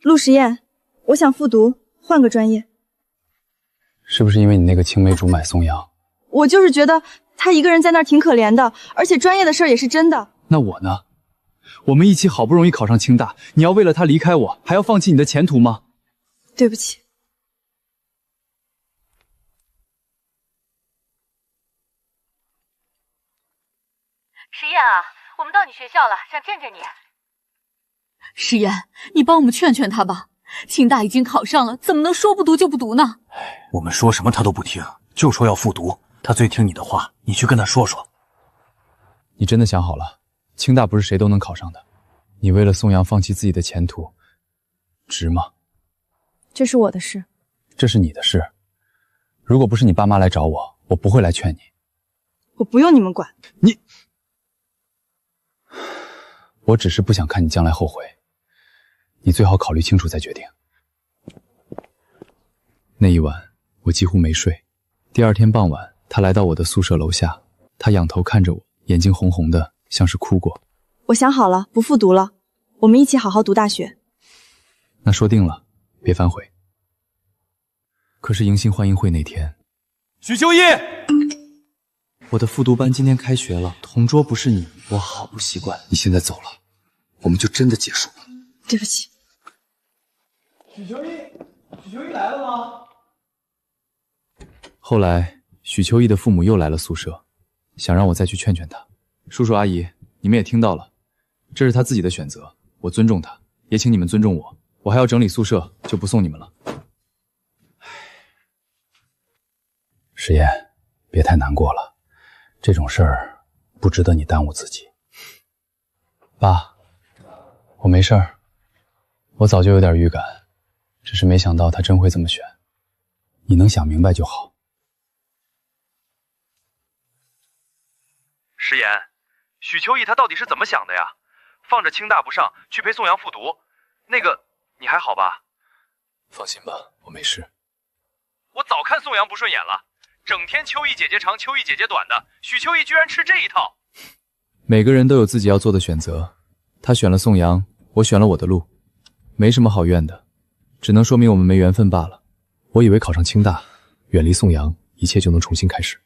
陆实验，我想复读，换个专业。是不是因为你那个青梅竹马宋阳？我就是觉得他一个人在那儿挺可怜的，而且专业的事儿也是真的。那我呢？我们一起好不容易考上清大，你要为了他离开我，还要放弃你的前途吗？对不起。实验啊，我们到你学校了，想见见你。实验，你帮我们劝劝他吧。清大已经考上了，怎么能说不读就不读呢？我们说什么他都不听，就说要复读。他最听你的话，你去跟他说说。你真的想好了？清大不是谁都能考上的，你为了宋阳放弃自己的前途，值吗？这是我的事。这是你的事。如果不是你爸妈来找我，我不会来劝你。我不用你们管。你，我只是不想看你将来后悔。你最好考虑清楚再决定。那一晚，我几乎没睡。第二天傍晚，他来到我的宿舍楼下，他仰头看着我，眼睛红红的，像是哭过。我想好了，不复读了，我们一起好好读大学。那说定了，别反悔。可是迎新欢迎会那天，许秋意，我的复读班今天开学了，同桌不是你，我好不习惯。你现在走了，我们就真的结束了。对不起。许秋意来了吗？后来，许秋意的父母又来了宿舍，想让我再去劝劝他。叔叔阿姨，你们也听到了，这是他自己的选择，我尊重他，也请你们尊重我。我还要整理宿舍，就不送你们了。实验，别太难过了，这种事儿不值得你耽误自己。爸，我没事儿，我早就有点预感，只是没想到他真会这么选。你能想明白就好。石岩，许秋意他到底是怎么想的呀？放着清大不上，去陪宋阳复读，那个你还好吧？放心吧，我没事。我早看宋阳不顺眼了，整天秋意姐姐长，秋意姐姐短的，许秋意居然吃这一套。每个人都有自己要做的选择，他选了宋阳，我选了我的路，没什么好怨的，只能说明我们没缘分罢了。我以为考上清大，远离宋阳，一切就能重新开始，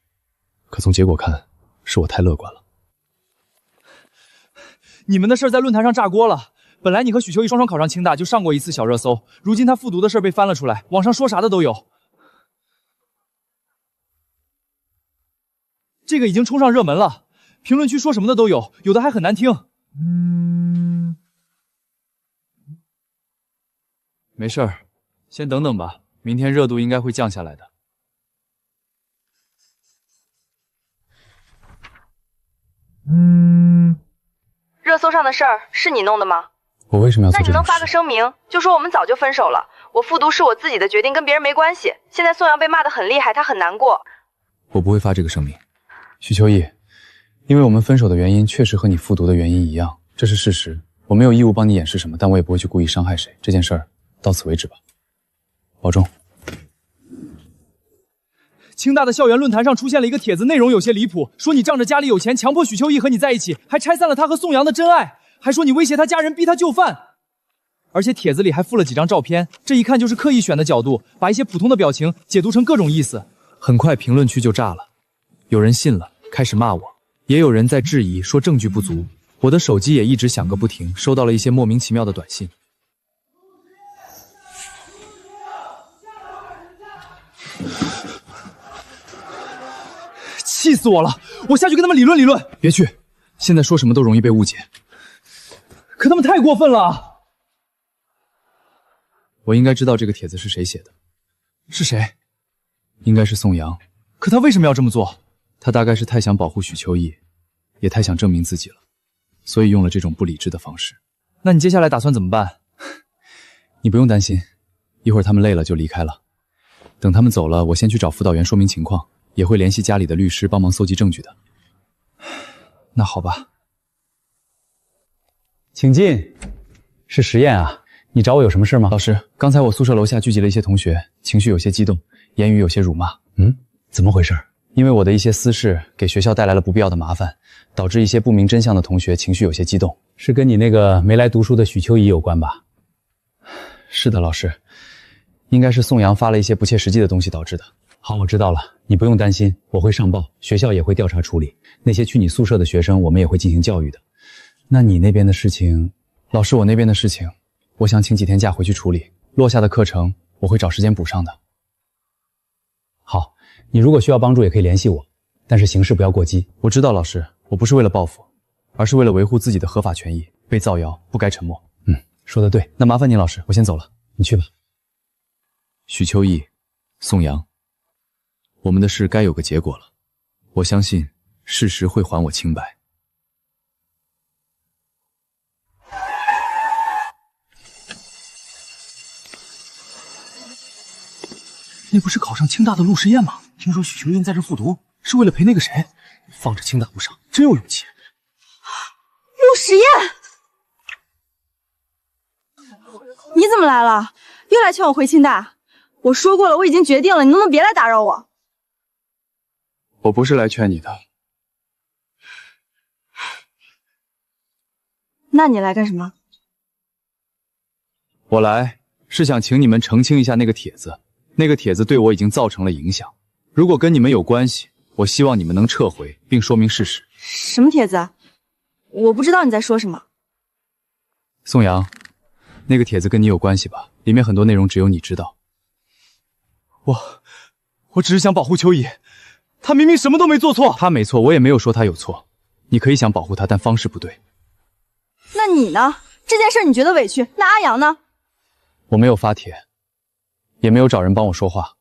可从结果看，是我太乐观了。你们的事在论坛上炸锅了，本来你和许秋意双双考上清大就上过一次小热搜，如今他复读的事被翻了出来，网上说啥的都有。这个已经冲上热门了，评论区说什么的都有，有的还很难听。没事儿，先等等吧，明天热度应该会降下来的。热搜上的事儿是你弄的吗？我为什么要做这种事？那你能发个声明，就说我们早就分手了，我复读是我自己的决定，跟别人没关系。现在宋阳被骂得很厉害，他很难过。我不会发这个声明。许秋意，因为我们分手的原因确实和你复读的原因一样，这是事实。我没有义务帮你掩饰什么，但我也不会去故意伤害谁。这件事儿到此为止吧，保重。清大的校园论坛上出现了一个帖子，内容有些离谱，说你仗着家里有钱强迫许秋意和你在一起，还拆散了他和宋阳的真爱，还说你威胁他家人逼他就范。而且帖子里还附了几张照片，这一看就是刻意选的角度，把一些普通的表情解读成各种意思。很快评论区就炸了，有人信了，开始骂我，也有人在质疑，说证据不足。我的手机也一直响个不停，收到了一些莫名其妙的短信。气死我了！我下去跟他们理论理论。别去，现在说什么都容易被误解。可他们太过分了。我应该知道这个帖子是谁写的。是谁？应该是宋阳。可他为什么要这么做？他大概是太想保护许秋意，也太想证明自己了，所以用了这种不理智的方式。那你接下来打算怎么办？你不用担心，一会儿他们累了就离开了。等他们走了，我先去找辅导员说明情况，也会联系家里的律师帮忙搜集证据的。那好吧。请进，是实验啊，你找我有什么事吗？老师，刚才我宿舍楼下聚集了一些同学，情绪有些激动，言语有些辱骂。怎么回事？因为我的一些私事给学校带来了不必要的麻烦，导致一些不明真相的同学情绪有些激动。是跟你那个没来读书的许秋怡有关吧？是的，老师，应该是宋阳发了一些不切实际的东西导致的。好，我知道了，你不用担心，我会上报，学校也会调查处理。那些去你宿舍的学生，我们也会进行教育的。那你那边的事情，老师，我那边的事情，我想请几天假回去处理，落下的课程我会找时间补上的。好，你如果需要帮助也可以联系我，但是行事不要过激。我知道，老师，我不是为了报复，而是为了维护自己的合法权益。被造谣，不该沉默。说得对，那麻烦您，老师，我先走了。你去吧。许秋意，宋阳，我们的事该有个结果了。我相信事实会还我清白。那不是考上清大的陆时宴吗？听说许秋英在这复读，是为了陪那个谁，放着清大不上，真有勇气。陆时宴，你怎么来了？又来劝我回清大？我说过了，我已经决定了，你能不能别来打扰我？我不是来劝你的。那你来干什么？我来是想请你们澄清一下那个帖子。那个帖子对我已经造成了影响，如果跟你们有关系，我希望你们能撤回并说明事实。什么帖子？我不知道你在说什么。宋阳，那个帖子跟你有关系吧？里面很多内容只有你知道。我只是想保护秋意，他明明什么都没做错。他没错，我也没有说他有错。你可以想保护他，但方式不对。那你呢？这件事你觉得委屈，那阿阳呢？我没有发帖，也没有找人帮我说话。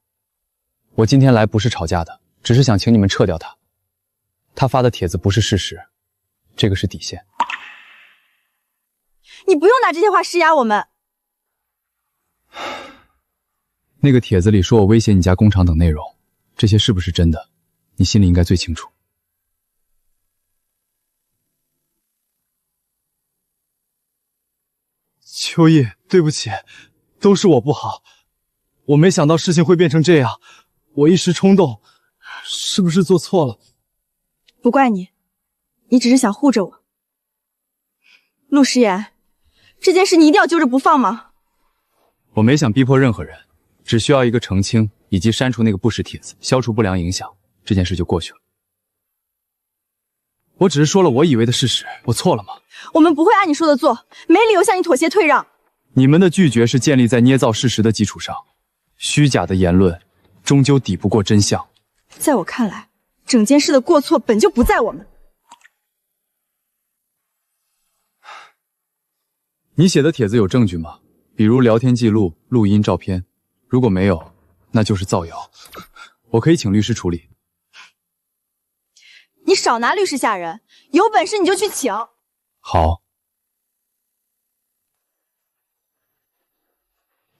我今天来不是吵架的，只是想请你们撤掉他。他发的帖子不是事实，这个是底线。你不用拿这些话施压我们。那个帖子里说我威胁你家工厂等内容，这些是不是真的？你心里应该最清楚。秋意，对不起，都是我不好，我没想到事情会变成这样，我一时冲动，是不是做错了？不怪你，你只是想护着我。陆时言，这件事你一定要揪着不放吗？我没想逼迫任何人，只需要一个澄清以及删除那个不实帖子，消除不良影响，这件事就过去了。我只是说了我以为的事实，我错了吗？我们不会按你说的做，没理由向你妥协退让。你们的拒绝是建立在捏造事实的基础上，虚假的言论终究抵不过真相。在我看来，整件事的过错本就不在我们。你写的帖子有证据吗？比如聊天记录、录音、照片。如果没有，那就是造谣。我可以请律师处理。你少拿律师吓人，有本事你就去请。好。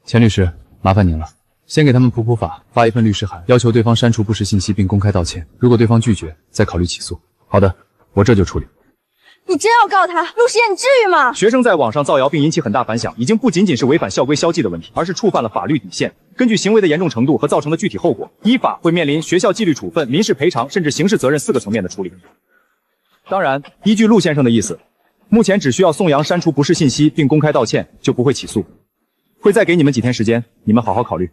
钱律师，麻烦您了。先给他们普法，发一份律师函，要求对方删除不实信息并公开道歉。如果对方拒绝，再考虑起诉。好的，我这就处理。你真要告他？陆时言，你至于吗？学生在网上造谣并引起很大反响，已经不仅仅是违反校规校纪的问题，而是触犯了法律底线。根据行为的严重程度和造成的具体后果，依法会面临学校纪律处分、民事赔偿甚至刑事责任4个层面的处理。当然，依据陆先生的意思，目前只需要宋阳删除不实信息并公开道歉，就不会起诉。会再给你们几天时间，你们好好考虑。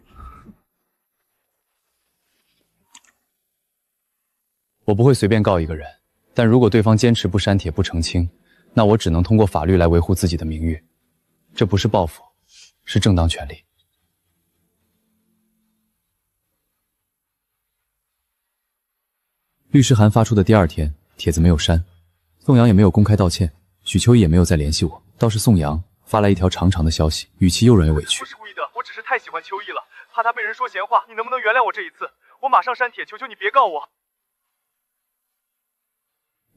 我不会随便告一个人，但如果对方坚持不删帖不澄清，那我只能通过法律来维护自己的名誉。这不是报复，是正当权利。律师函发出的第2天，帖子没有删，宋阳也没有公开道歉，许秋意也没有再联系我，倒是宋阳发来一条长长的消息，语气又软又委屈。不是故意的，我只是太喜欢秋意了，怕他被人说闲话，你能不能原谅我这一次？我马上删帖，求求你别告我。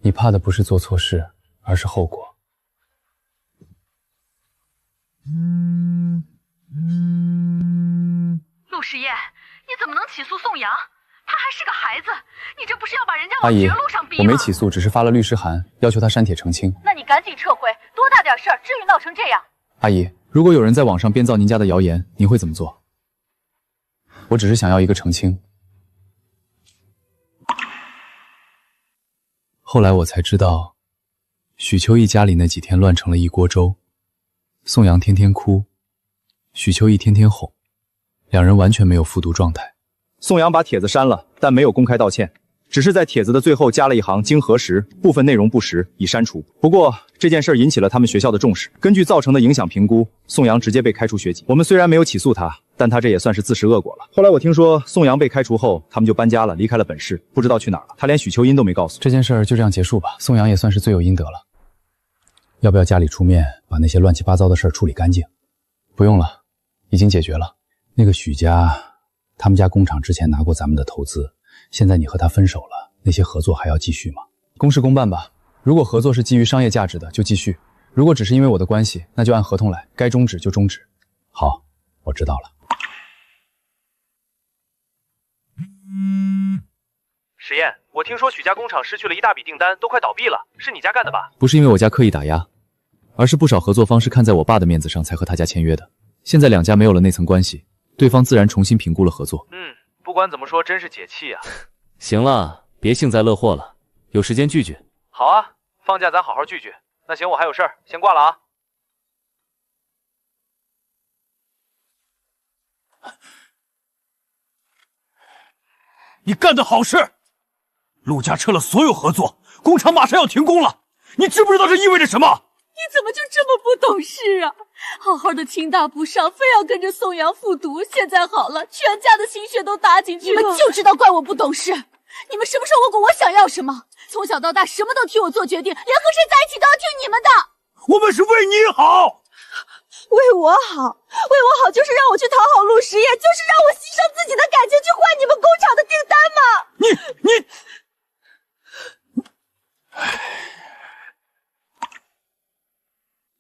你怕的不是做错事，而是后果。陆时宴，你怎么能起诉宋阳？他还是个孩子，你这不是要把人家阿姨，往绝路上逼吗？我没起诉，只是发了律师函，要求他删帖澄清。那你赶紧撤回，多大点事儿，至于闹成这样？阿姨，如果有人在网上编造您家的谣言，您会怎么做？我只是想要一个澄清。后来我才知道，许秋意家里那几天乱成了一锅粥，宋阳天天哭，许秋意天天哄，两人完全没有复读状态。宋阳把帖子删了，但没有公开道歉，只是在帖子的最后加了一行经核实，部分内容不实，已删除。不过这件事引起了他们学校的重视，根据造成的影响评估，宋阳直接被开除学籍。我们虽然没有起诉他，但他这也算是自食恶果了。后来我听说宋阳被开除后，他们就搬家了，离开了本市，不知道去哪儿了。他连许秋音都没告诉。这件事儿就这样结束吧，宋阳也算是罪有应得了。要不要家里出面把那些乱七八糟的事儿处理干净？不用了，已经解决了。那个许家，他们家工厂之前拿过咱们的投资，现在你和他分手了，那些合作还要继续吗？公事公办吧。如果合作是基于商业价值的，就继续；如果只是因为我的关系，那就按合同来，该终止就终止。好，我知道了。石燕，我听说许家工厂失去了一大笔订单，都快倒闭了，是你家干的吧？不是因为我家刻意打压，而是不少合作方是看在我爸的面子上才和他家签约的。现在两家没有了那层关系，对方自然重新评估了合作。不管怎么说，真是解气啊。行了，别幸灾乐祸了，有时间聚聚。好啊，放假咱好好聚聚。那行，我还有事儿，先挂了啊。你干的好事！陆家撤了所有合作，工厂马上要停工了。你知不知道这意味着什么？你怎么就这么不懂事啊？好好的清大不上，非要跟着宋阳复读，现在好了，全家的心血都搭进去了。你们就知道怪我不懂事。你们什么时候问过我想要什么？从小到大什么都替我做决定，连和谁在一起都要听你们的。我们是为你好。为我好，为我好就是让我去讨好陆实业，就是让我牺牲自己的感情去换你们工厂的订单吗？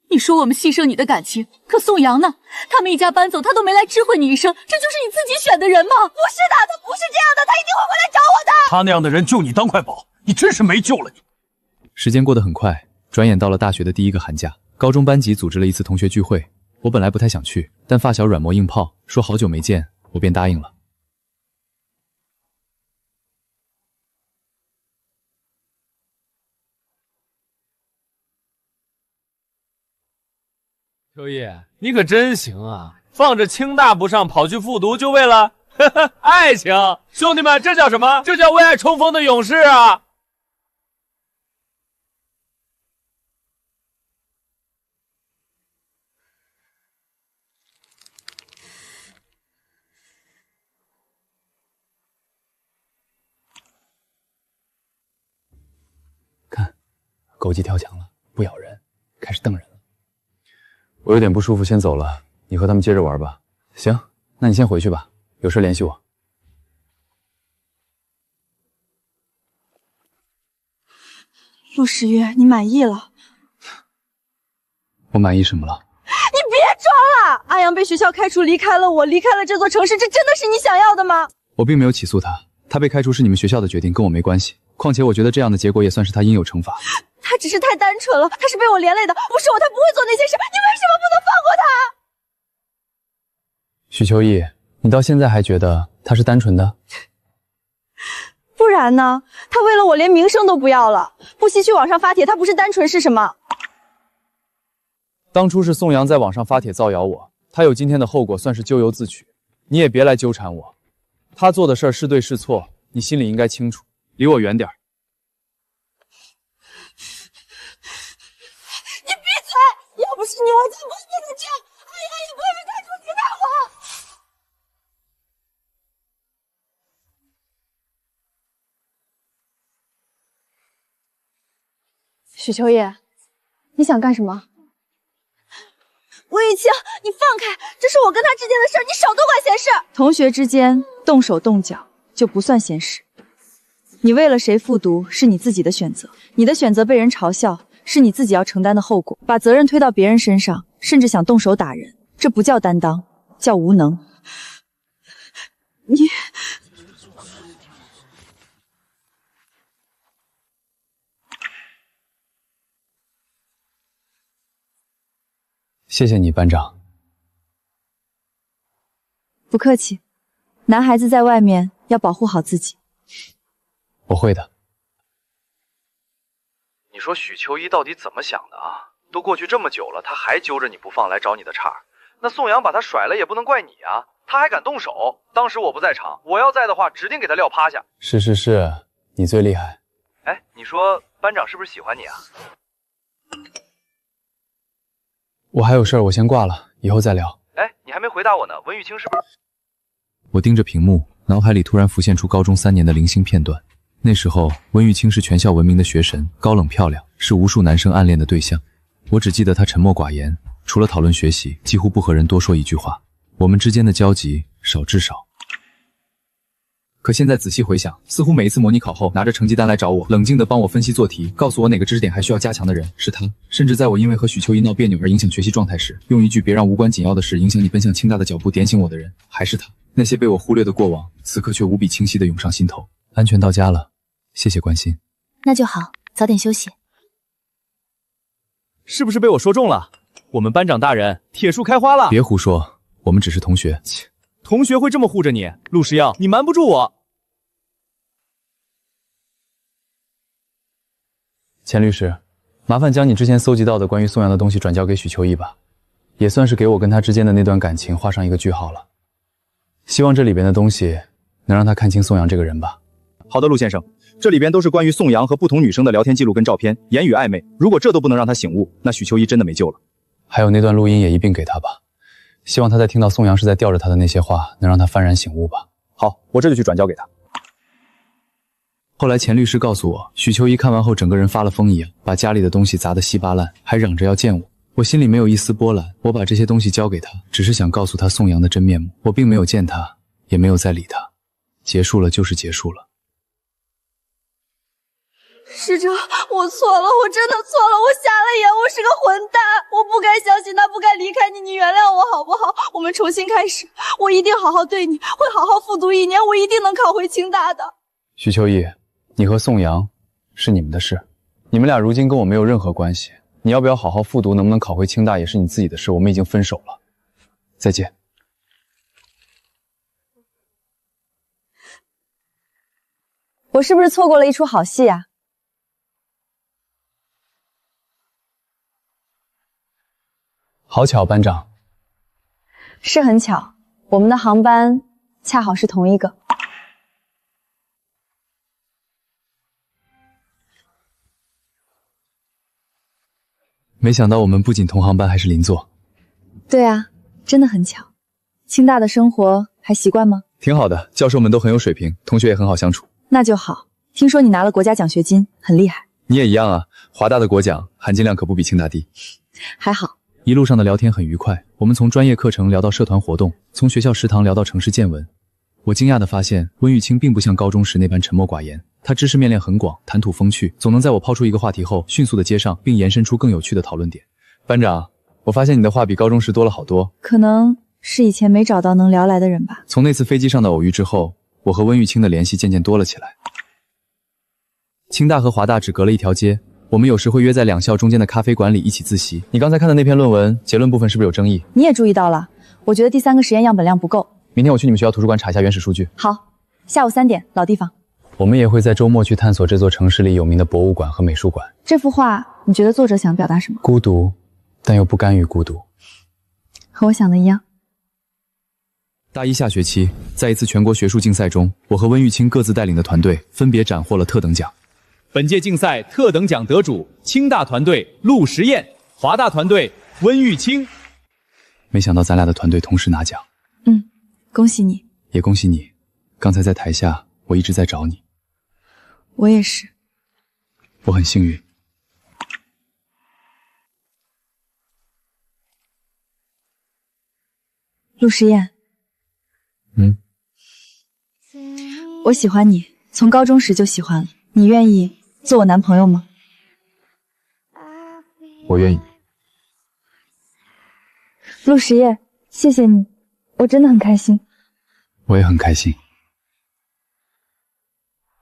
你说我们牺牲你的感情，可宋阳呢？他们一家搬走，他都没来知会你一声，这就是你自己选的人吗？不是的，他不是这样的，他一定会回来找我的。他那样的人就你当块宝，你真是没救了你。时间过得很快，转眼到了大学的第一个寒假，高中班级组织了一次同学聚会。我本来不太想去，但发小软磨硬泡，说好久没见，我便答应了。秋叶，你可真行啊！放着清大不上，跑去复读，就为了爱情。兄弟们，这叫什么？这叫为爱冲锋的勇士啊！看，狗急跳墙了，不咬人，开始瞪人了。我有点不舒服，先走了。你和他们接着玩吧。行，那你先回去吧，有事联系我。陆时月，你满意了？我满意什么了？你别装了！阿阳被学校开除，离开了我，离开了这座城市，这真的是你想要的吗？我并没有起诉他，他被开除是你们学校的决定，跟我没关系。况且我觉得这样的结果也算是他应有惩罚。他只是太单纯了，他是被我连累的，不是我他不会做那些事，你为什么不能放过他？许秋意，你到现在还觉得他是单纯的？不然呢？他为了我连名声都不要了，不惜去网上发帖，他不是单纯是什么？当初是宋阳在网上发帖造谣我，他有今天的后果算是咎由自取。你也别来纠缠我，他做的事儿是对是错，你心里应该清楚，离我远点。你闭嘴！要不是你，我才不会变成这样，阿阳也不会被开除清大我。许秋叶，你想干什么？魏青，你放开，这是我跟他之间的事，你少多管闲事。同学之间动手动脚就不算闲事。你为了谁复读是你自己的选择，你的选择被人嘲笑是你自己要承担的后果。把责任推到别人身上，甚至想动手打人，这不叫担当，叫无能。你。谢谢你，班长。不客气，男孩子在外面要保护好自己。我会的。你说许秋一到底怎么想的啊？都过去这么久了，他还揪着你不放来找你的茬，那宋阳把他甩了也不能怪你啊，他还敢动手。当时我不在场，我要在的话，指定给他撂趴下。是，你最厉害。哎，你说班长是不是喜欢你啊？我还有事儿，我先挂了，以后再聊。哎，你还没回答我呢，温玉清是不是？我盯着屏幕，脑海里突然浮现出高中3年的零星片段。那时候，温玉清是全校闻名的学神，高冷漂亮，是无数男生暗恋的对象。我只记得她沉默寡言，除了讨论学习，几乎不和人多说一句话。我们之间的交集少之少。可现在仔细回想，似乎每一次模拟考后，拿着成绩单来找我，冷静地帮我分析做题，告诉我哪个知识点还需要加强的人是他。甚至在我因为和许秋怡闹别扭而影响学习状态时，用一句别让无关紧要的事影响你奔向清大的脚步点醒我的人还是他。那些被我忽略的过往，此刻却无比清晰地涌上心头。安全到家了，谢谢关心。那就好，早点休息。是不是被我说中了？我们班长大人铁树开花了。别胡说，我们只是同学。切，同学会这么护着你？陆时耀，你瞒不住我。钱律师，麻烦将你之前搜集到的关于宋阳的东西转交给许秋怡吧，也算是给我跟他之间的那段感情画上一个句号了。希望这里边的东西能让他看清宋阳这个人吧。好的，陆先生，这里边都是关于宋阳和不同女生的聊天记录跟照片，言语暧昧。如果这都不能让他醒悟，那许秋怡真的没救了。还有那段录音也一并给他吧，希望他在听到宋阳是在吊着他的那些话，能让他幡然醒悟吧。好，我这就去转交给他。后来钱律师告诉我，许秋怡看完后整个人发了疯一样，把家里的东西砸得稀巴烂，还嚷着要见我。我心里没有一丝波澜，我把这些东西交给他，只是想告诉他宋阳的真面目。我并没有见他，也没有再理他。结束了就是结束了。师哲，我错了，我真的错了，我瞎了眼，我是个混蛋，我不该相信他，不该离开你，你原谅我好不好？我们重新开始，我一定好好对你，会好好复读1年，我一定能考回清大的。许秋怡，你和宋阳是你们的事，你们俩如今跟我没有任何关系。你要不要好好复读，能不能考回清大也是你自己的事，我们已经分手了。再见。我是不是错过了一出好戏啊？好巧，班长。是很巧，我们的航班恰好是同一个。没想到我们不仅同航班，还是邻座。对啊，真的很巧。清大的生活还习惯吗？挺好的，教授们都很有水平，同学也很好相处。那就好。听说你拿了国家奖学金，很厉害。你也一样啊，华大的国奖含金量可不比清大低。还好。一路上的聊天很愉快，我们从专业课程聊到社团活动，从学校食堂聊到城市见闻。我惊讶地发现，温玉清并不像高中时那般沉默寡言，他知识面量很广，谈吐风趣，总能在我抛出一个话题后，迅速地接上，并延伸出更有趣的讨论点。班长，我发现你的话比高中时多了好多。可能是以前没找到能聊来的人吧。从那次飞机上的偶遇之后，我和温玉清的联系渐渐多了起来。清大和华大只隔了一条街，我们有时会约在2校中间的咖啡馆里一起自习。你刚才看的那篇论文，结论部分是不是有争议？你也注意到了，我觉得第3个实验样本量不够。明天我去你们学校图书馆查一下原始数据。好，下午3点，老地方。我们也会在周末去探索这座城市里有名的博物馆和美术馆。这幅画，你觉得作者想表达什么？孤独，但又不甘于孤独。和我想的一样。大一下学期，在一次全国学术竞赛中，我和温玉清各自带领的团队分别斩获了特等奖。本届竞赛特等奖得主：清大团队陆时彦，华大团队温玉清。没想到咱俩的团队同时拿奖。恭喜你。也恭喜你。刚才在台下，我一直在找你。我也是。我很幸运。陆时彦。我喜欢你，从高中时就喜欢了。你愿意做我男朋友吗？我愿意。陆时彦，谢谢你，我真的很开心。我也很开心。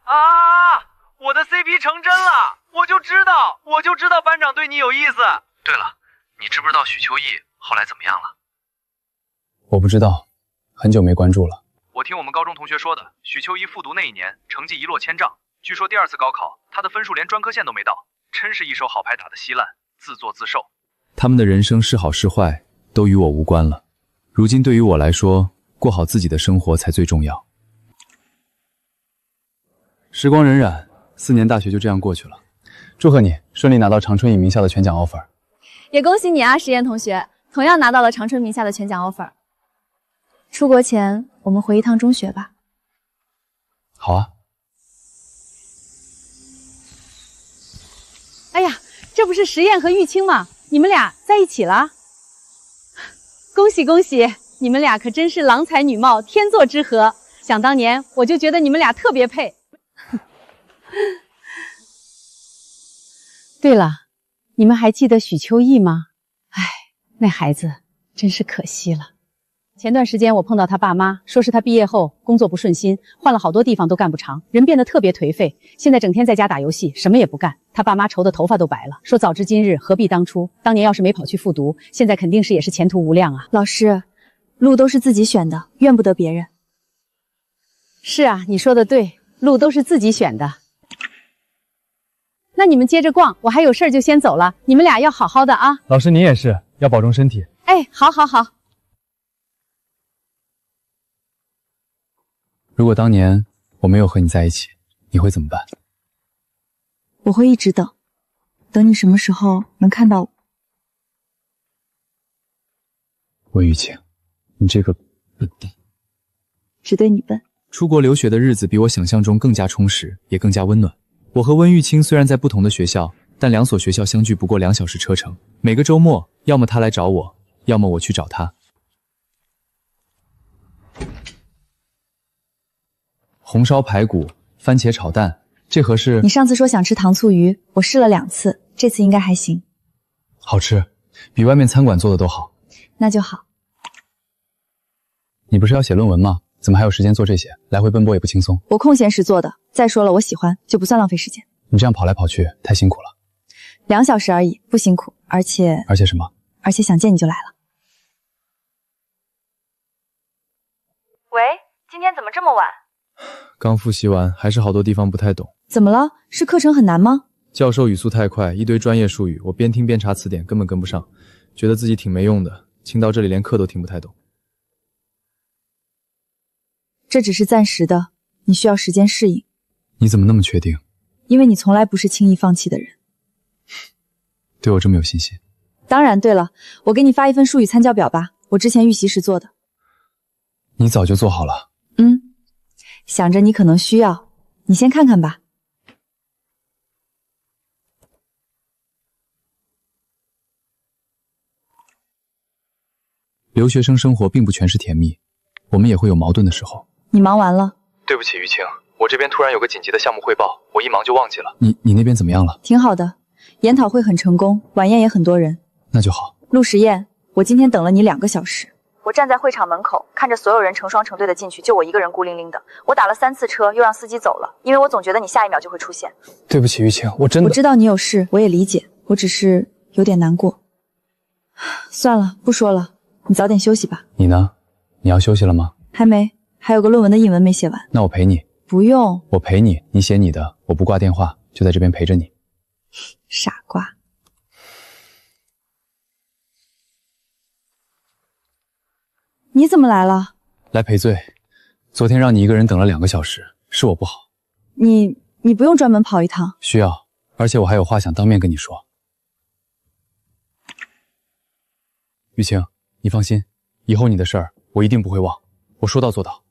啊！我的 CP 成真了！我就知道班长对你有意思。对了，你知不知道许秋怡后来怎么样了？我不知道，很久没关注了。我听我们高中同学说的，许秋怡复读那一年成绩一落千丈，据说第2次高考她的分数连专科线都没到，真是一手好牌打得稀烂，自作自受。他们的人生是好是坏都与我无关了。如今对于我来说，过好自己的生活才最重要。时光荏苒，4年大学就这样过去了。祝贺你顺利拿到长春影名校的全奖 offer。也恭喜你啊，实验同学，同样拿到了长春名校的全奖 offer。出国前，我们回一趟中学吧。好啊。哎呀，这不是实验和玉清吗？你们俩在一起了？恭喜恭喜！你们俩可真是郎才女貌，天作之合。想当年我就觉得你们俩特别配。对了，你们还记得许秋意吗？哎，那孩子真是可惜了。前段时间我碰到他爸妈，说是他毕业后工作不顺心，换了好多地方都干不长，人变得特别颓废，现在整天在家打游戏，什么也不干。他爸妈愁得头发都白了，说早知今日何必当初，当年要是没跑去复读，现在肯定是也是前途无量啊。老师，路都是自己选的，怨不得别人。是啊，你说的对，路都是自己选的。那你们接着逛，我还有事儿就先走了，你们俩要好好的啊。老师您也是，要保重身体。哎，好好好。如果当年我没有和你在一起，你会怎么办？我会一直等，等你什么时候能看到我。温雨晴，你这个笨蛋。只对你笨。出国留学的日子比我想象中更加充实，也更加温暖。我和温玉清虽然在不同的学校，但2所学校相距不过2小时车程。每个周末，要么他来找我，要么我去找他。红烧排骨、番茄炒蛋，这盒是……你上次说想吃糖醋鱼，我试了2次，这次应该还行。好吃，比外面餐馆做的都好。那就好。你不是要写论文吗？怎么还有时间做这些？来回奔波也不轻松。我空闲时做的。再说了，我喜欢，就不算浪费时间。你这样跑来跑去，太辛苦了。2小时而已，不辛苦。而且什么？而且想见你就来了。喂，今天怎么这么晚？刚复习完，还是好多地方不太懂。怎么了？是课程很难吗？教授语速太快，一堆专业术语，我边听边查词典，根本跟不上，觉得自己挺没用的。听到这里连课都听不太懂。这只是暂时的，你需要时间适应。你怎么那么确定？因为你从来不是轻易放弃的人。对我这么有信心？当然，对了，我给你发一份术语参教表吧，我之前预习时做的。你早就做好了？想着你可能需要，你先看看吧。留学生生活并不全是甜蜜，我们也会有矛盾的时候。你忙完了？对不起，玉清，我这边突然有个紧急的项目汇报，我一忙就忘记了。你那边怎么样了？挺好的，研讨会很成功，晚宴也很多人。那就好。陆实验，我今天等了你2个小时。我站在会场门口，看着所有人成双成对的进去，就我一个人孤零零的。我打了3次车，又让司机走了，因为我总觉得你下一秒就会出现。对不起，玉清，我真的……我知道你有事，我也理解，我只是有点难过。算了，不说了，你早点休息吧。你呢？你要休息了吗？还没，还有个论文的引文没写完。那我陪你。不用，我陪你，你写你的，我不挂电话，就在这边陪着你。傻瓜。你怎么来了？来赔罪。昨天让你一个人等了2个小时，是我不好。你不用专门跑一趟。需要，而且我还有话想当面跟你说。玉清，你放心，以后你的事儿我一定不会忘，我说到做到。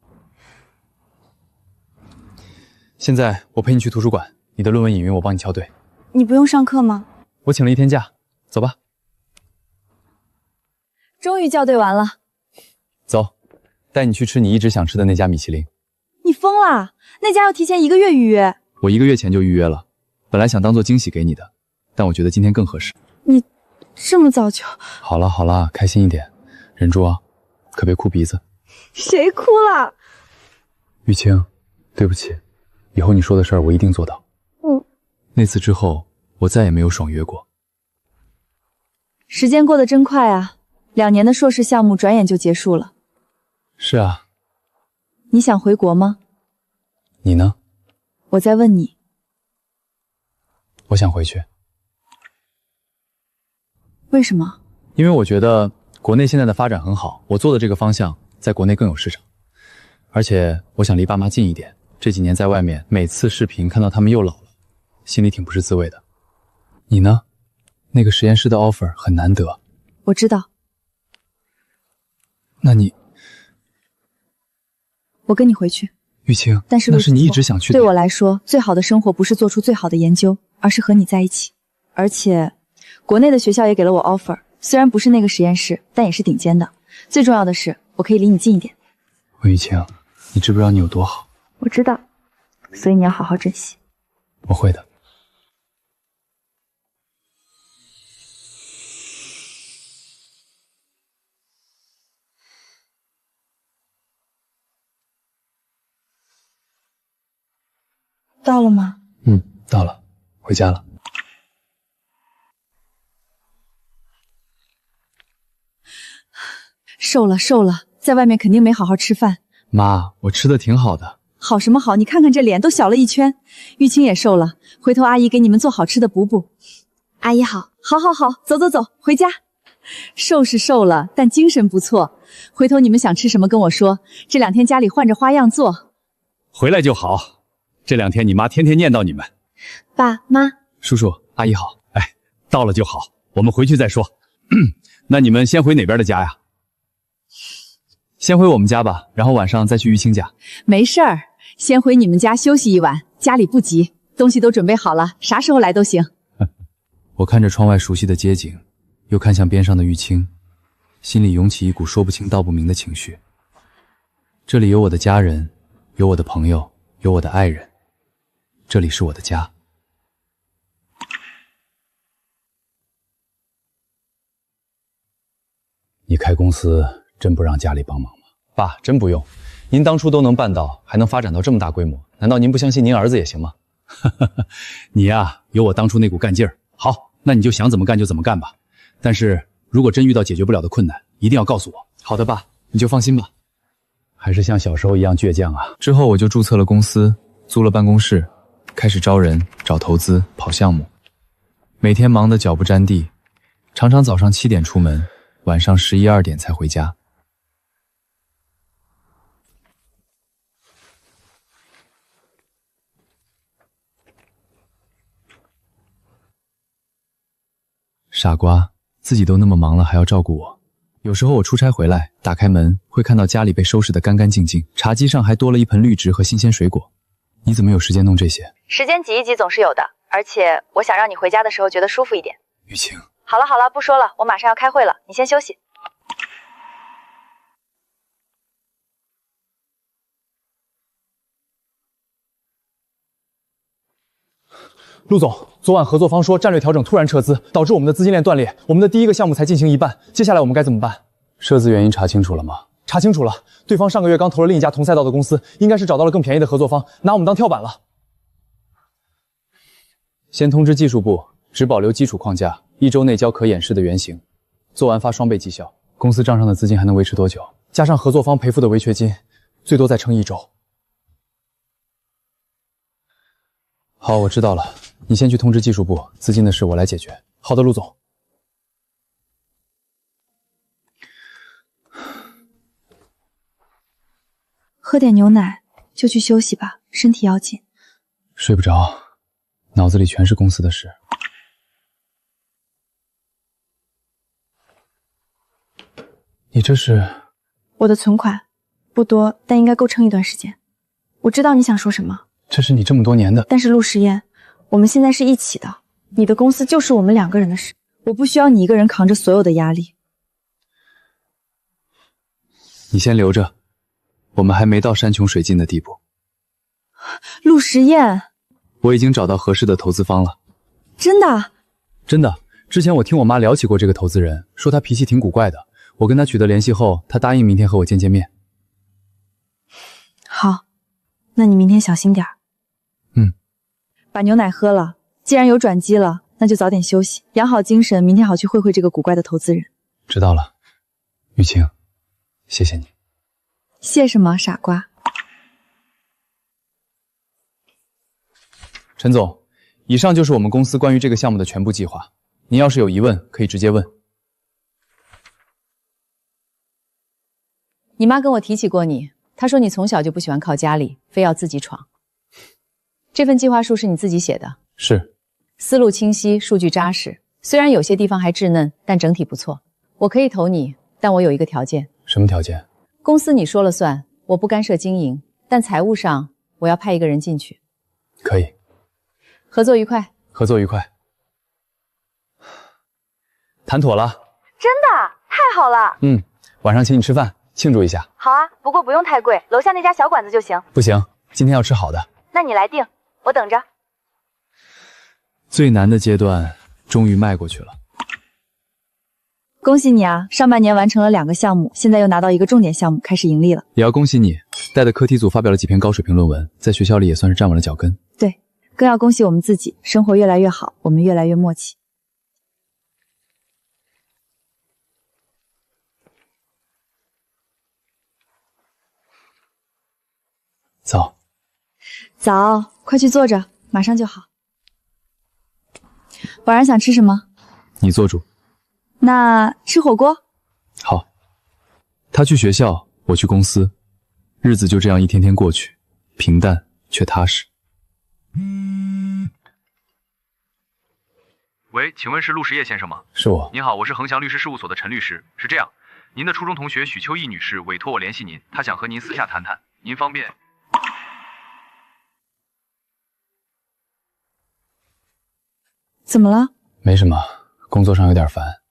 现在我陪你去图书馆，你的论文引云我帮你校对。你不用上课吗？我请了1天假，走吧。终于校对完了。走，带你去吃你一直想吃的那家米其林。你疯啦？那家要提前1个月预约。我1个月前就预约了，本来想当做惊喜给你的，但我觉得今天更合适。你这么早就……好了好了，开心一点，忍住啊，可别哭鼻子。谁哭了？玉清，对不起，以后你说的事儿我一定做到。那次之后，我再也没有爽约过。时间过得真快啊，2年的硕士项目转眼就结束了。是啊。你想回国吗？你呢？我在问你。我想回去。为什么？因为我觉得国内现在的发展很好，我做的这个方向在国内更有市场，而且我想离爸妈近一点。这几年在外面，每次视频看到他们又老了，心里挺不是滋味的。你呢？那个实验室的 offer 很难得。我知道。那你，我跟你回去。玉清，但是那是你一直想去的。对我来说，最好的生活不是做出最好的研究，而是和你在一起。而且，国内的学校也给了我 offer， 虽然不是那个实验室，但也是顶尖的。最重要的是，我可以离你近一点。温玉清，你知不知道你有多好？我知道，所以你要好好珍惜。我会的。到了吗？到了，回家了。瘦了，在外面肯定没好好吃饭。妈，我吃的挺好的。好什么好？你看看这脸都小了一圈。玉清也瘦了，回头阿姨给你们做好吃的补补。阿姨好，好，走，回家。瘦是瘦了，但精神不错。回头你们想吃什么跟我说，这2天家里换着花样做。回来就好。这2天你妈天天念叨你们。爸妈，叔叔阿姨好。哎，到了就好，我们回去再说。那你们先回哪边的家呀？先回我们家吧，然后晚上再去玉清家。没事儿，先回你们家休息一晚，家里不急，东西都准备好了，啥时候来都行。我看着窗外熟悉的街景，又看向边上的玉清，心里涌起一股说不清道不明的情绪。这里有我的家人，有我的朋友，有我的爱人，这里是我的家。你开公司真不让家里帮忙吗？爸，真不用。您当初都能办到，还能发展到这么大规模，难道您不相信您儿子也行吗？你呀，有我当初那股干劲儿。好，那你就想怎么干就怎么干吧。但是如果真遇到解决不了的困难，一定要告诉我。好的，爸，你就放心吧。还是像小时候一样倔强啊。之后我就注册了公司，租了办公室，开始招人、找投资、跑项目，每天忙得脚不沾地，常常早上7点出门，晚上11、2点才回家。傻瓜，自己都那么忙了，还要照顾我。有时候我出差回来，打开门会看到家里被收拾得干干净净，茶几上还多了一盆绿植和新鲜水果。你怎么有时间弄这些？时间挤一挤总是有的，而且我想让你回家的时候觉得舒服一点。雨晴，好了，不说了，我马上要开会了，你先休息。陆总，昨晚合作方说战略调整突然撤资，导致我们的资金链断裂，我们的第1个项目才进行一半，接下来我们该怎么办？撤资原因查清楚了吗？查清楚了，对方上个月刚投了另一家同赛道的公司，应该是找到了更便宜的合作方，拿我们当跳板了。先通知技术部，只保留基础框架，1周内交可演示的原型，做完发双倍绩效。公司账上的资金还能维持多久？加上合作方赔付的违约金，最多再撑1周。好，我知道了。你先去通知技术部，资金的事我来解决。好的，陆总。喝点牛奶就去休息吧，身体要紧。睡不着，脑子里全是公司的事。你这是？我的存款不多，但应该够撑一段时间。我知道你想说什么。这是你这么多年的。但是陆时宴，我们现在是一起的，你的公司就是我们2个人的事。我不需要你一个人扛着所有的压力。你先留着，我们还没到山穷水尽的地步。陆时宴，我已经找到合适的投资方了。真的？真的。之前我听我妈聊起过这个投资人，说他脾气挺古怪的。我跟他取得联系后，他答应明天和我见面。好，那你明天小心点儿。把牛奶喝了，既然有转机了，那就早点休息，养好精神，明天好去会这个古怪的投资人。知道了，雨晴，谢谢你。谢什么，傻瓜。陈总，以上就是我们公司关于这个项目的全部计划。您要是有疑问，可以直接问。你妈跟我提起过你，她说你从小就不喜欢靠家里，非要自己闯。这份计划书是你自己写的？是。思路清晰，数据扎实，虽然有些地方还稚嫩，但整体不错。我可以投你，但我有一个条件。什么条件？公司你说了算，我不干涉经营，但财务上我要派一个人进去。可以。合作愉快。合作愉快。谈妥了。真的？太好了。晚上请你吃饭，庆祝一下。好啊，不过不用太贵，楼下那家小馆子就行。不行，今天要吃好的。那你来定，我等着。最难的阶段终于迈过去了。恭喜你啊，上半年完成了2个项目，现在又拿到一个重点项目，开始盈利了。也要恭喜你，带的课题组发表了几篇高水平论文，在学校里也算是站稳了脚跟。对，更要恭喜我们自己，生活越来越好，我们越来越默契。早。早，快去坐着，马上就好。晚上想吃什么？你做主。那吃火锅？好。他去学校，我去公司，日子就这样一天天过去，平淡却踏实。喂，请问是陆时业先生吗？是我。您好，我是恒祥律师事务所的陈律师。是这样，您的初中同学许秋意女士委托我联系您，她想和您私下谈谈，您方便？怎么了？没什么，工作上有点烦。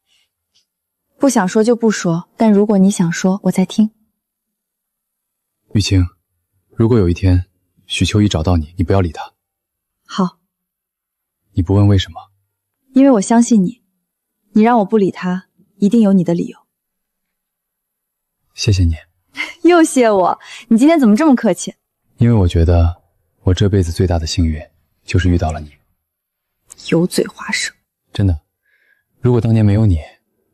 不想说就不说，但如果你想说，我在听。雨晴，如果有一天许秋意找到你，你不要理她。好。你不问为什么？因为我相信你，你让我不理她，一定有你的理由。谢谢你。又谢我？你今天怎么这么客气？因为我觉得我这辈子最大的幸运就是遇到了你。油嘴滑舌。真的，如果当年没有你，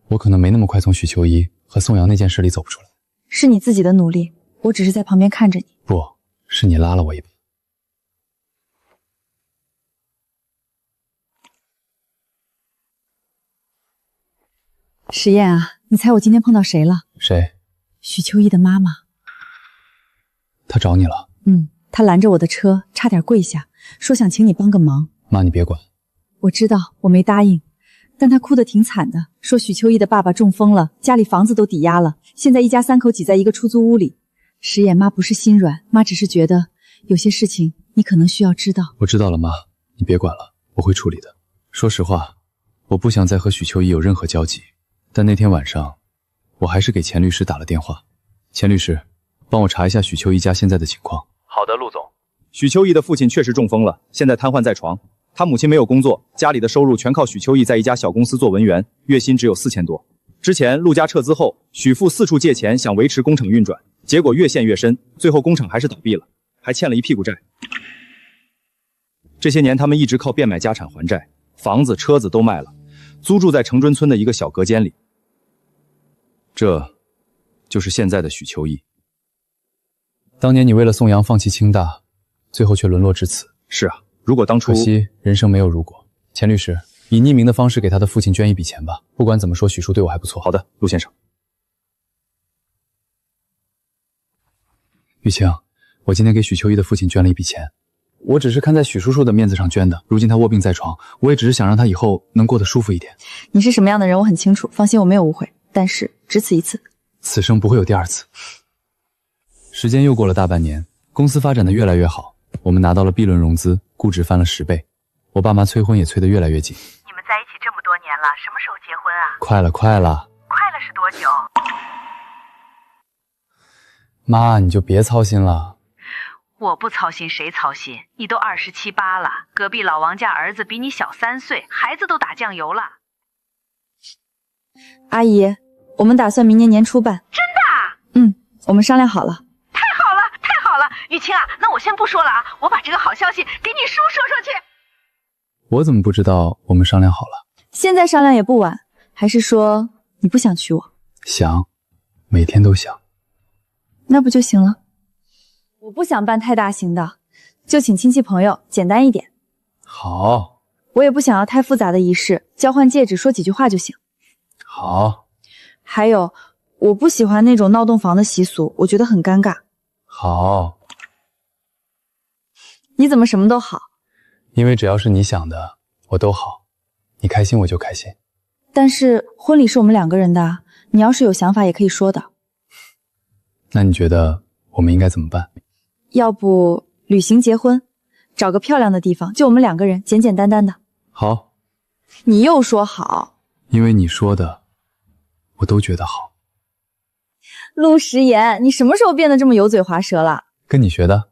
我可能没那么快从许秋怡和宋阳那件事里走不出来。是你自己的努力，我只是在旁边看着你。不，是你拉了我一把。石燕啊，你猜我今天碰到谁了？谁？许秋怡的妈妈。她找你了？她拦着我的车，差点跪下，说想请你帮个忙。妈，你别管。我知道，我没答应，但她哭得挺惨的，说许秋怡的爸爸中风了，家里房子都抵押了，现在一家3口挤在一个出租屋里。石燕，妈不是心软，妈只是觉得有些事情你可能需要知道。我知道了，妈，你别管了，我会处理的。说实话，我不想再和许秋怡有任何交集，但那天晚上，我还是给钱律师打了电话。钱律师，帮我查一下许秋怡家现在的情况。好的，陆总。许秋怡的父亲确实中风了，现在瘫痪在床。他母亲没有工作，家里的收入全靠许秋怡在一家小公司做文员，月薪只有4000多。之前陆家撤资后，许父四处借钱想维持工厂运转，结果越陷越深，最后工厂还是倒闭了，还欠了一屁股债。这些年他们一直靠变卖家产还债，房子、车子都卖了，租住在城墩村的一个小隔间里。这就是现在的许秋怡。当年你为了宋阳放弃清大，最后却沦落至此。是啊，如果当初……可惜人生没有如果。钱律师，以匿名的方式给他的父亲捐一笔钱吧。不管怎么说，许叔对我还不错。好的，陆先生。雨晴，我今天给许秋怡的父亲捐了一笔钱，我只是看在许叔叔的面子上捐的。如今他卧病在床，我也只是想让他以后能过得舒服一点。你是什么样的人我很清楚，放心，我没有误会，但是只此一次。此生不会有第二次。时间又过了大半年，公司发展的越来越好，我们拿到了 B 轮融资，估值翻了10倍。我爸妈催婚也催得越来越紧。你们在一起这么多年了，什么时候结婚啊？快了，快了。快了是多久？妈，你就别操心了。我不操心谁操心？你都27、8了，隔壁老王家儿子比你小3岁，孩子都打酱油了。阿姨，我们打算明年年初办。真的？我们商量好了。太好了，太好了！雨晴啊，那我先不说了啊，我把这个好消息给你叔说说去。我怎么不知道我们商量好了？现在商量也不晚，还是说你不想娶我？想，每天都想。那不就行了？我不想办太大型的，就请亲戚朋友，简单一点。好。我也不想要太复杂的仪式，交换戒指，说几句话就行。好。还有，我不喜欢那种闹洞房的习俗，我觉得很尴尬。好，你怎么什么都好？因为只要是你想的，我都好。你开心我就开心。但是婚礼是我们2个人的，你要是有想法也可以说的。那你觉得我们应该怎么办？要不旅行结婚，找个漂亮的地方，就我们2个人，简简单单的。好。你又说好。因为你说的，我都觉得好。陆时言，你什么时候变得这么油嘴滑舌了？跟你学的？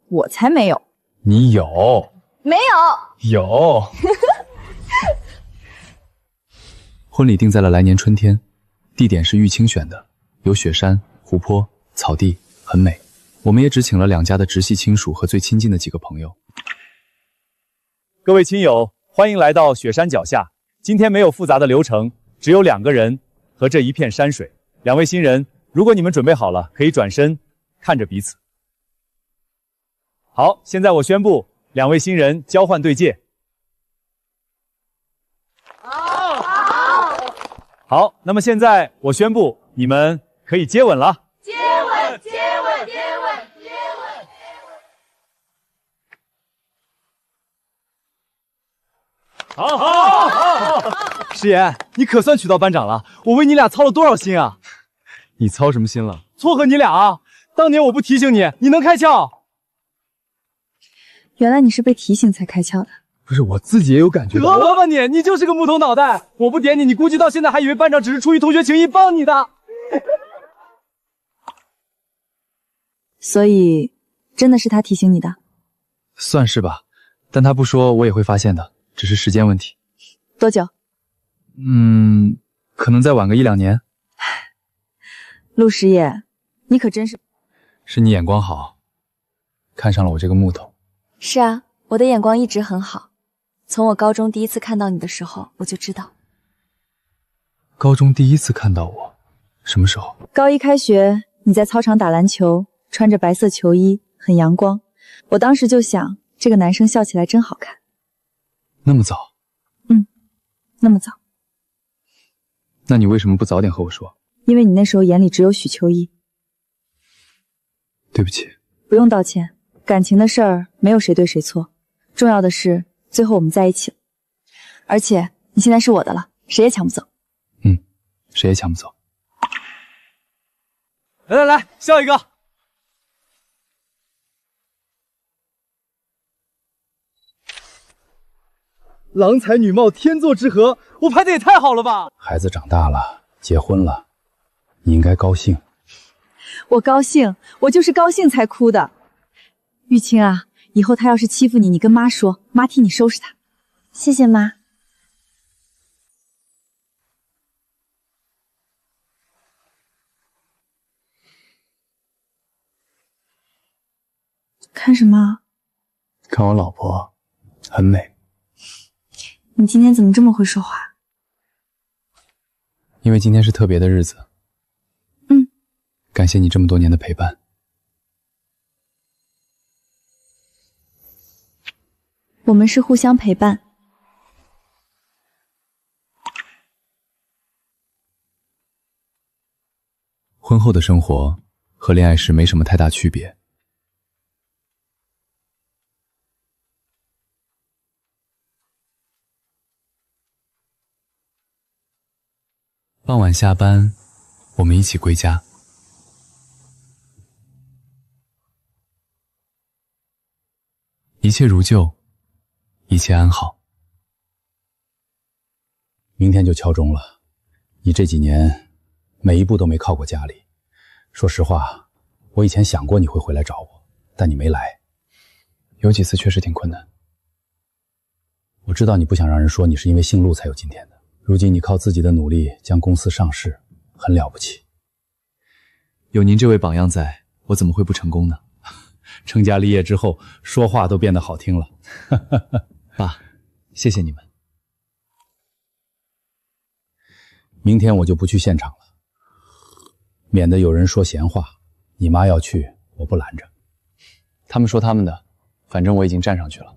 我才没有。你有？没有。有。婚礼定在了来年春天，地点是玉清选的，有雪山、湖泊、草地，很美。我们也只请了2家的直系亲属和最亲近的几个朋友。各位亲友，欢迎来到雪山脚下。今天没有复杂的流程，只有2个人和这一片山水。2位新人，如果你们准备好了，可以转身看着彼此。好，现在我宣布2位新人交换对戒。好，那么现在我宣布你们可以接吻了。接吻，接吻，接吻，接吻。好。时言，你可算娶到班长了，我为你俩操了多少心啊！你操什么心了？撮合你俩啊！当年我不提醒你，你能开窍？原来你是被提醒才开窍的。不是，我自己也有感觉。得吧你就是个木头脑袋！我不点你，你估计到现在还以为班长只是出于同学情谊帮你的。所以，真的是他提醒你的？算是吧，但他不说，我也会发现的，只是时间问题。多久？可能再晚个1-2年。陆时野，你可真是……是你眼光好，看上了我这个木头。是啊，我的眼光一直很好。从我高中第一次看到你的时候，我就知道。高中第一次看到我，什么时候？高1开学，你在操场打篮球，穿着白色球衣，很阳光。我当时就想，这个男生笑起来真好看。那么早？那么早。那你为什么不早点和我说？因为你那时候眼里只有许秋意。对不起。不用道歉，感情的事儿没有谁对谁错，重要的是最后我们在一起了，而且你现在是我的了，谁也抢不走。谁也抢不走。来，笑一个。郎才女貌，天作之合，我拍的也太好了吧！孩子长大了，结婚了，你应该高兴。我高兴，我就是高兴才哭的。玉清啊，以后他要是欺负你，你跟妈说，妈替你收拾他。谢谢妈。看什么？看我老婆，很美。你今天怎么这么会说话？因为今天是特别的日子。感谢你这么多年的陪伴。我们是互相陪伴。婚后的生活和恋爱时没什么太大区别。傍晚下班，我们一起归家。一切如旧，一切安好。明天就敲钟了，你这几年每一步都没靠过家里。说实话，我以前想过你会回来找我，但你没来。有几次确实挺困难。我知道你不想让人说你是因为姓陆才有今天的。如今你靠自己的努力将公司上市，很了不起。有您这位榜样在，我怎么会不成功呢？成家立业之后，说话都变得好听了。爸，谢谢你们。明天我就不去现场了，免得有人说闲话。你妈要去，我不拦着。他们说他们的，反正我已经站上去了。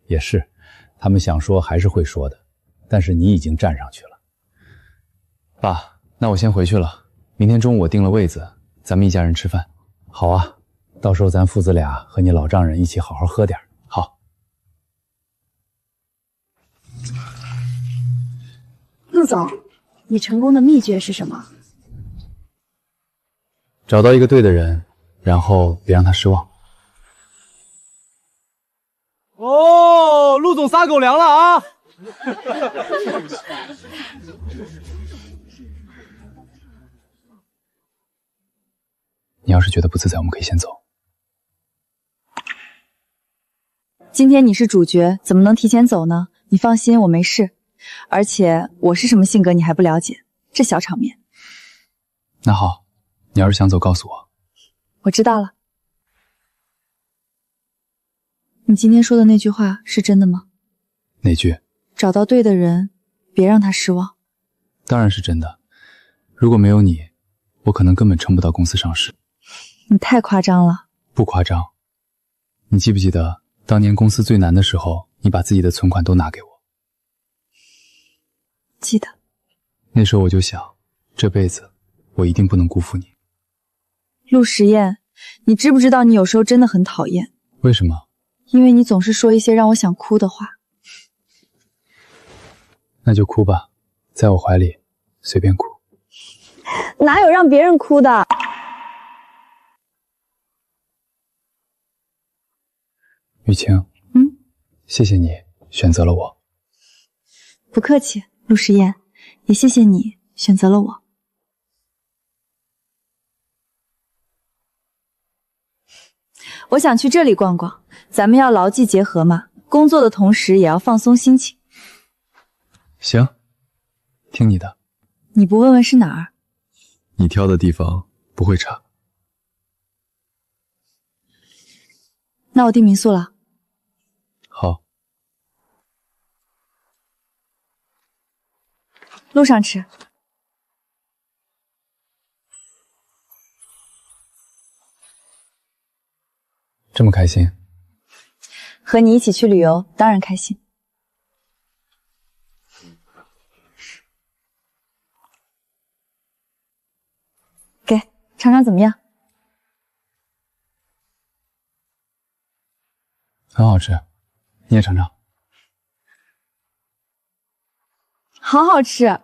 也是，他们想说还是会说的。但是你已经站上去了。爸，那我先回去了，明天中午我订了位子，咱们一家人吃饭。好啊，到时候咱父子俩和你老丈人一起好好喝点。好。陆总，你成功的秘诀是什么？找到一个对的人，然后别让他失望。哦，陆总撒狗粮了啊！你要是觉得不自在，我们可以先走。今天你是主角，怎么能提前走呢？你放心，我没事。而且我是什么性格你还不了解，这小场面。那好，你要是想走，告诉我。我知道了。你今天说的那句话是真的吗？哪句？找到对的人，别让他失望。当然是真的。如果没有你，我可能根本撑不到公司上市。你太夸张了。不夸张。你记不记得当年公司最难的时候，你把自己的存款都拿给我？记得。那时候我就想，这辈子我一定不能辜负你。陆时宴，你知不知道你有时候真的很讨厌？为什么？因为你总是说一些让我想哭的话。那就哭吧，在我怀里随便哭。哪有让别人哭的？雨晴，谢谢你选择了我。不客气，陆时宴，也谢谢你选择了我。我想去这里逛逛，咱们要劳技结合嘛，工作的同时也要放松心情。行，听你的。你不问问是哪儿？你挑的地方不会差。那我订民宿了。好。路上吃。这么开心？和你一起去旅游，当然开心。给，尝尝怎么样？很好吃，你也尝尝。好好吃。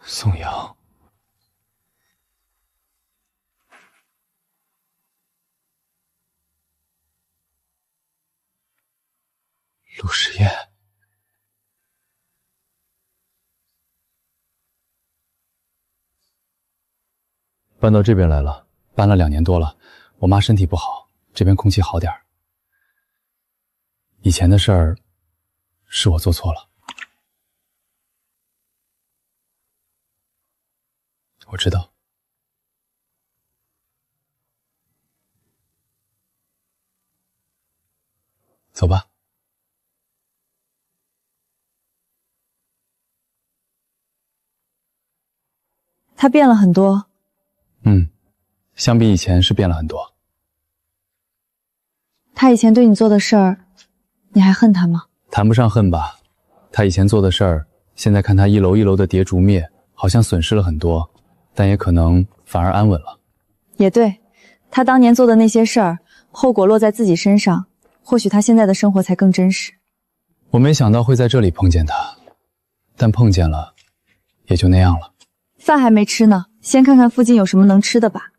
宋阳，陆时宴，搬到这边来了，搬了2年多了。我妈身体不好，这边空气好点儿。以前的事儿是我做错了。我知道。走吧。他变了很多。相比以前是变了很多。他以前对你做的事儿，你还恨他吗？谈不上恨吧，他以前做的事儿，现在看他一楼一楼的叠竹灭，好像损失了很多，但也可能反而安稳了。也对，他当年做的那些事儿，后果落在自己身上，或许他现在的生活才更真实。我没想到会在这里碰见他，但碰见了，也就那样了。饭还没吃呢，先看看附近有什么能吃的吧。